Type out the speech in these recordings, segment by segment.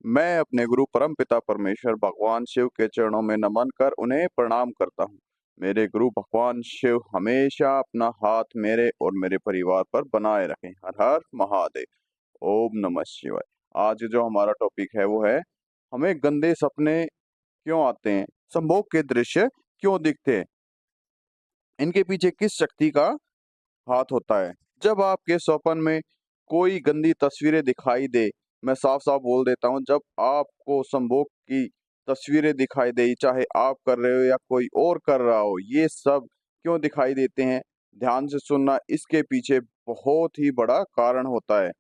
मैं अपने गुरु परमपिता परमेश्वर भगवान शिव के चरणों में नमन कर उन्हें प्रणाम करता हूँ। मेरे गुरु भगवान शिव हमेशा अपना हाथ मेरे और मेरे परिवार पर बनाए रखें। हर हर महादेव। ओम नमः शिवाय। आज जो हमारा टॉपिक है वो है, हमें गंदे सपने क्यों आते हैं, संभोग के दृश्य क्यों दिखते हैं, इनके पीछे किस शक्ति का हाथ होता है। जब आपके स्वप्न में कोई गंदी तस्वीरें दिखाई दे, मैं साफ साफ बोल देता हूँ, जब आपको संभोग की तस्वीरें दिखाई दे, चाहे आप कर रहे हो या कोई और कर रहा हो, ये सब क्यों दिखाई देते हैं, ध्यान से सुनना। इसके पीछे बहुत ही बड़ा कारण होता है।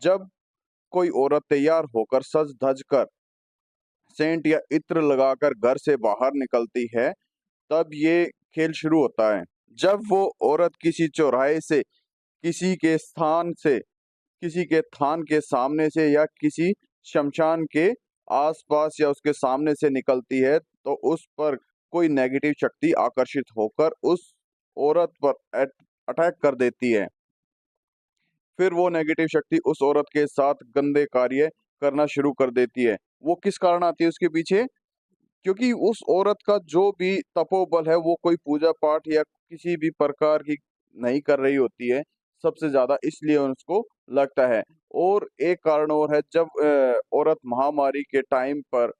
जब कोई औरत तैयार होकर सज धज कर सेंट या इत्र लगाकर घर से बाहर निकलती है, तब ये खेल शुरू होता है। जब वो औरत किसी चौराहे से, किसी के थान के सामने से या किसी शमशान के आसपास या उसके सामने से निकलती है, तो उस पर कोई नेगेटिव शक्ति आकर्षित होकर उस औरत पर अटैक कर देती है। फिर वो नेगेटिव शक्ति उस औरत के साथ गंदे कार्य करना शुरू कर देती है। वो किस कारण आती है उसके पीछे? क्योंकि उस औरत का जो भी तपोबल है, वो कोई पूजा पाठ या किसी भी प्रकार की नहीं कर रही होती है, सबसे ज्यादा इसलिए उसको लगता है। और एक कारण और है, जब औरत महामारी के टाइम पर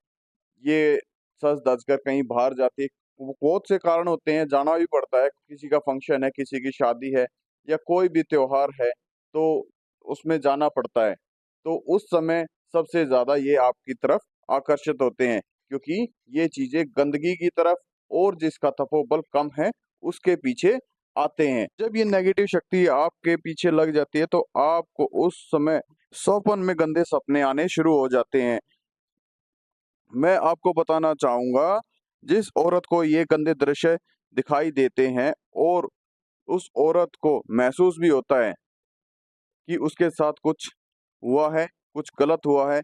ये सज धज कर कहीं बाहर जाती है, बहुत से कारण होते हैं, जाना भी पड़ता है, किसी का फंक्शन है, किसी की शादी है या कोई भी त्योहार है, तो उसमें जाना पड़ता है। तो उस समय सबसे ज्यादा ये आपकी तरफ आकर्षित होते हैं, क्योंकि ये चीजें गंदगी की तरफ और जिसका तपोबल कम है उसके पीछे आते हैं। जब ये नेगेटिव शक्ति आपके पीछे लग जाती है, तो आपको उस समय स्वप्न में गंदे सपने आने शुरू हो जाते हैं। मैं आपको बताना चाहूंगा, जिस औरत को ये गंदे दृश्य दिखाई देते हैं और उस औरत को महसूस भी होता है कि उसके साथ कुछ हुआ है, कुछ गलत हुआ है,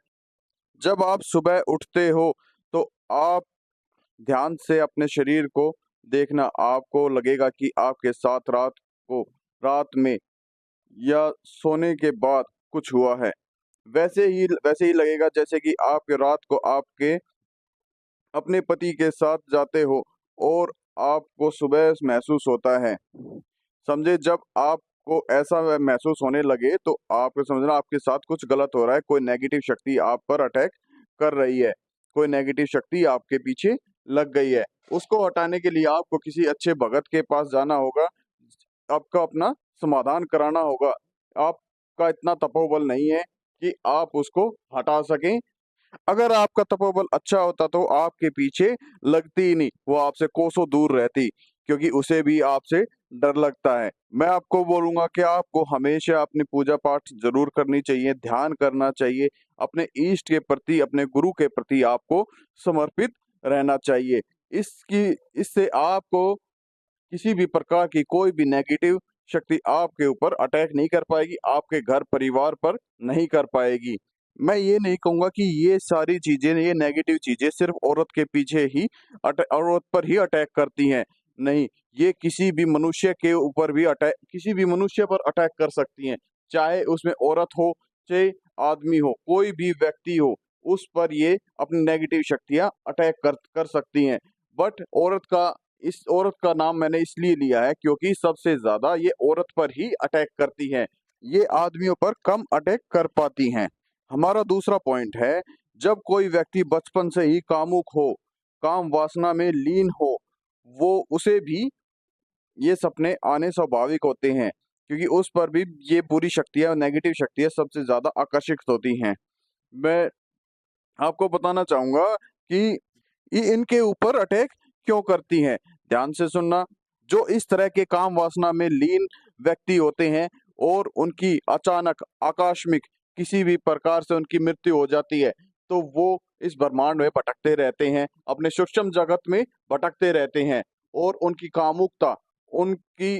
जब आप सुबह उठते हो, तो आप ध्यान से अपने शरीर को देखना, आपको लगेगा कि आपके साथ रात में या सोने के बाद कुछ हुआ है। वैसे ही लगेगा जैसे कि आप रात को आपके अपने पति के साथ जाते हो और आपको सुबह महसूस होता है। समझे, जब आपको ऐसा महसूस होने लगे, तो आपको समझना आपके साथ कुछ गलत हो रहा है, कोई नेगेटिव शक्ति आप पर अटैक कर रही है, कोई नेगेटिव शक्ति आपके पीछे लग गई है। उसको हटाने के लिए आपको किसी अच्छे भगत के पास जाना होगा, आपका अपना समाधान कराना होगा। आपका इतना तपोबल नहीं है कि आप उसको हटा सकें। अगर आपका तपोबल अच्छा होता तो आपके पीछे लगती ही नहीं, वो आपसे कोसों दूर रहती, क्योंकि उसे भी आपसे डर लगता है। मैं आपको बोलूंगा कि आपको हमेशा अपनी पूजा पाठ जरूर करनी चाहिए, ध्यान करना चाहिए, अपने इष्ट के प्रति, अपने गुरु के प्रति आपको समर्पित रहना चाहिए। इसकी इससे आपको किसी भी प्रकार की कोई भी नेगेटिव शक्ति आपके ऊपर अटैक नहीं कर पाएगी, आपके घर परिवार पर नहीं कर पाएगी। मैं ये नहीं कहूंगा कि ये सारी चीजें, ये नेगेटिव चीजें सिर्फ औरत के पीछे ही औरत पर ही अटैक करती हैं। नहीं, ये किसी भी मनुष्य पर अटैक कर सकती हैं, चाहे उसमें औरत हो, चाहे आदमी हो, कोई भी व्यक्ति हो, उस पर ये अपनी नेगेटिव शक्तियां अटैक कर सकती हैं। बट इस औरत का नाम मैंने इसलिए लिया है क्योंकि सबसे ज्यादा ये औरत पर ही अटैक करती हैं, ये आदमियों पर कम अटैक कर पाती हैं। हमारा दूसरा पॉइंट है, जब कोई व्यक्ति बचपन से ही कामुक हो, काम वासना में लीन हो, वो उसे भी ये सपने आने स्वाभाविक होते हैं, क्योंकि उस पर भी ये बुरी शक्तियां, नेगेटिव शक्तियां सबसे ज्यादा आकर्षित होती हैं। मैं आपको बताना चाहूंगा कि ये इनके ऊपर अटैक क्यों करती हैं। ध्यान से सुनना, जो इस तरह के काम वासना में लीन व्यक्ति होते हैं और उनकी अचानक आकस्मिक किसी भी प्रकार से उनकी मृत्यु हो जाती है, तो वो इस ब्रह्मांड में भटकते रहते हैं, अपने सूक्ष्म जगत में भटकते रहते हैं, और उनकी कामुकता, उनकी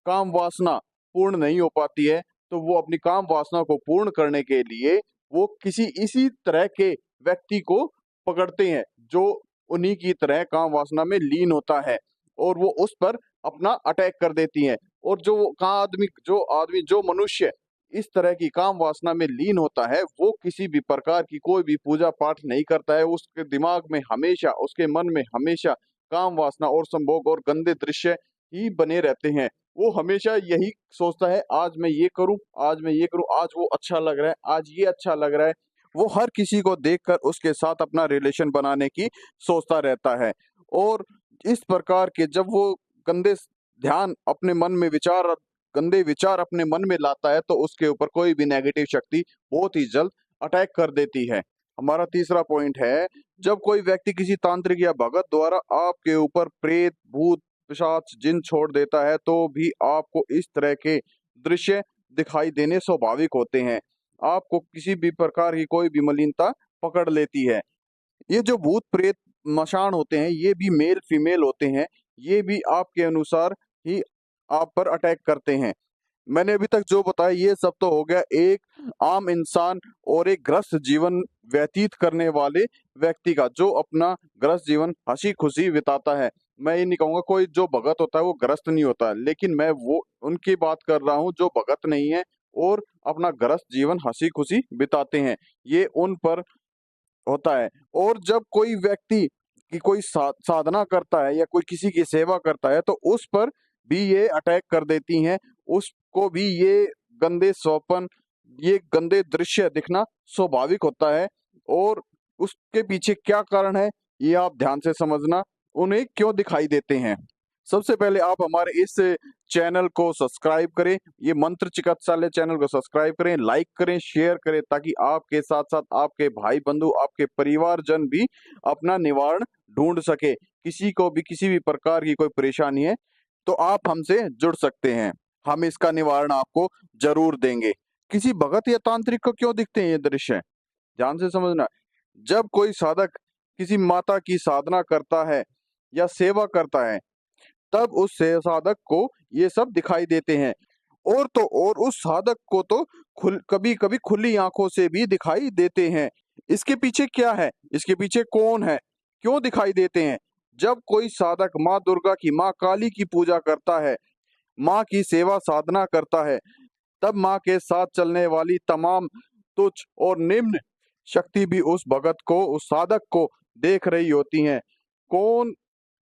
काम वासना पूर्ण नहीं हो पाती है, तो वो अपनी काम वासना को पूर्ण करने के लिए वो किसी इसी तरह के व्यक्ति को पकड़ते हैं, जो उन्हीं की तरह काम वासना में लीन होता है, और वो उस पर अपना अटैक कर देती हैं। और जो मनुष्य इस तरह की काम वासना में लीन होता है, वो किसी भी प्रकार की कोई भी पूजा पाठ नहीं करता है। उसके दिमाग में हमेशा, उसके मन में हमेशा काम वासना और संभोग और गंदे दृश्य ही बने रहते हैं। वो हमेशा यही सोचता है, आज मैं ये करूं, आज मैं ये करूं, आज वो अच्छा लग रहा है, आज ये अच्छा लग रहा है। वो हर किसी को देखकर उसके साथ अपना रिलेशन बनाने की सोचता रहता है। और इस प्रकार के जब वो गंदे ध्यान अपने मन में विचार गंदे विचार अपने मन में लाता है, तो उसके ऊपर कोई भी नेगेटिव शक्ति बहुत ही जल्द अटैक कर देती है। हमारा तीसरा पॉइंट है, जब कोई व्यक्ति किसी तांत्रिक या भगत द्वारा आपके ऊपर प्रेत, भूत, पिशाच, जिन छोड़ देता है, तो भी आपको इस तरह के दृश्य दिखाई देने स्वाभाविक होते हैं। आपको किसी भी प्रकार की कोई भी मलिनता पकड़ लेती है। ये जो भूत प्रेत मशान होते हैं, ये भी मेल फीमेल होते हैं। ये भी आपके अनुसार ही आप पर अटैक करते हैं। मैंने अभी तक जो बताया ये सब तो हो गया एक आम इंसान और एक ग्रस्त जीवन व्यतीत करने वाले व्यक्ति का, जो अपना ग्रस्त जीवन हंसी खुशी बिताता है। मैं ये नहीं कहूंगा कोई जो भगत होता है वो ग्रस्त नहीं होता, लेकिन मैं वो उनकी बात कर रहा हूँ जो भगत नहीं है और अपना ग्रस्त जीवन हंसी खुशी बिताते हैं। ये उन पर होता है। और जब कोई व्यक्ति की कोई साधना करता है या कोई किसी की सेवा करता है, तो उस पर भी ये अटैक कर देती हैं। उसको भी ये गंदे स्वप्न, ये गंदे दृश्य दिखना स्वाभाविक होता है। और उसके पीछे क्या कारण है, ये आप ध्यान से समझना, उन्हें क्यों दिखाई देते हैं। सबसे पहले आप हमारे इस चैनल को सब्सक्राइब करें, ये मंत्र चिकित्सालय चैनल को सब्सक्राइब करें, लाइक करें, शेयर करें, ताकि आपके साथ-साथ आपके भाई बंधु, आपके परिवारजन भी अपना निवारण ढूँढ सके। किसी को भी किसी भी प्रकार की कोई परेशानी है, तो आप हमसे जुड़ सकते हैं। हम इसका निवारण आपको ज़रूर देंगे। किसी भगत या तांत्रिक को क्यों दिखते हैं ये दृश्य? ध्यान से समझना। जब कोई साधक किसी माता की साधना करता है या सेवा करता है, तब उस से साधक को ये सब दिखाई देते हैं। और तो और उस साधक को तो कभी-कभी खुली आंखों से भी दिखाई देते हैं। इसके पीछे क्या है? इसके पीछे कौन है? क्यों दिखाई देते हैं? जब कोई साधक माँ दुर्गा की, माँ काली की पूजा करता है, माँ की सेवा साधना करता है, तब माँ के साथ चलने वाली तमाम तुच्छ और निम्न शक्ति भी उस भगत को, उस साधक को देख रही होती हैं। कौन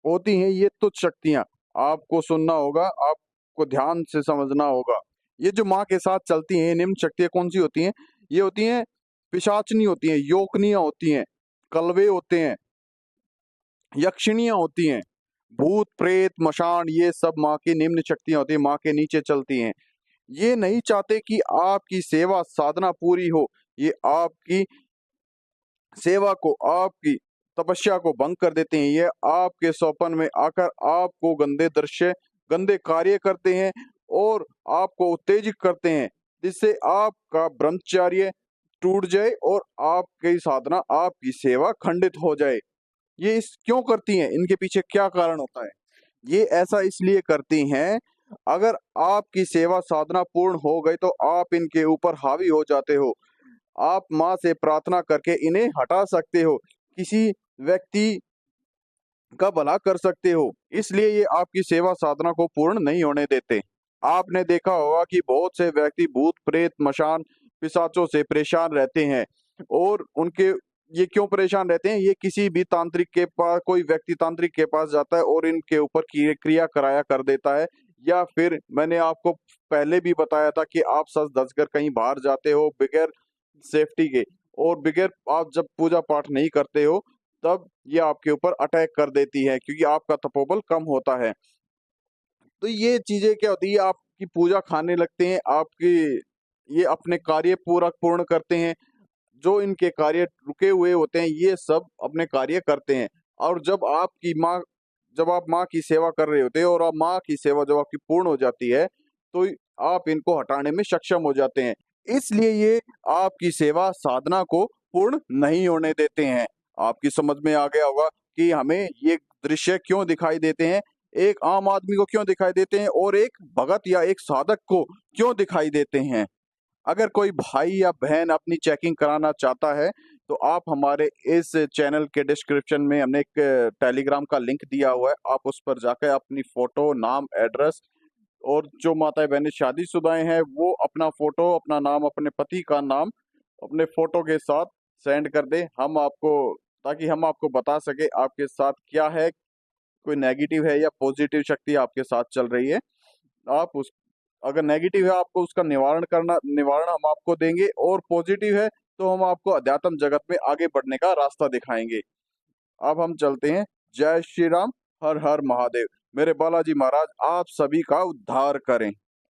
होती हैं ये तुच्छ शक्तियाँ? आपको सुनना होगा, आपको ध्यान से समझना होगा। ये जो माँ के साथ चलती हैं, ये निम्न शक्तियाँ कौन-सी होती हैं? ये होती हैं पिशाचिनी होती हैं, योकनियाँ होती हैं, कलवे होते हैं, यक्षिणियाँ होती हैं, भूत, प्रेत, मशान, ये सब माँ की निम्न शक्तियाँ होती हैं, माँ के नीचे चलती हैं। ये नहीं चाहते कि आपकी सेवा साधना पूरी हो। ये आपकी सेवा को, आपकी तपस्या को भंग कर देते हैं। ये आपके स्वप्न में आकर आपको गंदे दृश्य, गंदे कार्य करते हैं और आपको उत्तेजित करते हैं, जिससे आपका ब्रह्मचर्य टूट जाए और आपकी साधना, आपकी सेवा खंडित हो जाए। ये इस क्यों करती हैं? इनके पीछे क्या कारण होता है? ये ऐसा इसलिए करती हैं, अगर आपकी सेवा साधना पूर्ण हो गई, तो आप इनके ऊपर हावी हो जाते हो। आप माँ से प्रार्थना करके इन्हें हटा सकते हो, किसी व्यक्ति का भला कर सकते हो, इसलिए ये आपकी सेवा साधना को पूर्ण नहीं होने देते। आपने देखा होगा कि बहुत से व्यक्ति भूत, प्रेत, मशान, पिशाचों से परेशान रहते हैं। और उनके ये क्यों परेशान रहते हैं? ये किसी भी तांत्रिक के पास, कोई व्यक्ति तांत्रिक के पास जाता है और इनके ऊपर क्रिया कराया कर देता है, या फिर मैंने आपको पहले भी बताया था कि आप सच धज कर कहीं बाहर जाते हो बगैर सेफ्टी के, और बगैर आप जब पूजा पाठ नहीं करते हो, तब ये आपके ऊपर अटैक कर देती है, क्योंकि आपका तपोबल कम होता है। तो ये चीजें क्या होती है, आपकी पूजा खाने लगते हैं, आपकी ये अपने कार्य पूरा पूर्ण करते हैं। जो इनके कार्य रुके हुए होते हैं, ये सब अपने कार्य करते हैं। और जब आप माँ की सेवा कर रहे होते हैं और आप माँ की सेवा जब आपकी पूर्ण हो जाती है, तो आप इनको हटाने में सक्षम हो जाते हैं। इसलिए ये आपकी सेवा साधना को पूर्ण नहीं होने देते हैं। आपकी समझ में आ गया होगा कि हमें ये दृश्य क्यों दिखाई देते हैं, एक आम आदमी को क्यों दिखाई देते हैं और एक भगत या एक साधक को क्यों दिखाई देते हैं। अगर कोई भाई या बहन अपनी चेकिंग कराना चाहता है, तो आप हमारे इस चैनल के डिस्क्रिप्शन में हमने एक टेलीग्राम का लिंक दिया हुआ है। आप उस पर जाकर अपनी फ़ोटो, नाम, एड्रेस और जो माताएं बहनें शादीशुदा हैं वो अपना फोटो, अपना नाम, अपने पति का नाम अपने फोटो के साथ सेंड कर दें हम आपको, ताकि हम आपको बता सके आपके साथ क्या है, कोई नेगेटिव है या पॉजिटिव शक्ति आपके साथ चल रही है। आप उस अगर नेगेटिव है आपको उसका निवारण हम आपको देंगे, और पॉजिटिव है तो हम आपको अध्यात्म जगत में आगे बढ़ने का रास्ता दिखाएंगे। अब हम चलते हैं। जय श्री राम, हर हर महादेव। मेरे बालाजी महाराज आप सभी का उद्धार करें।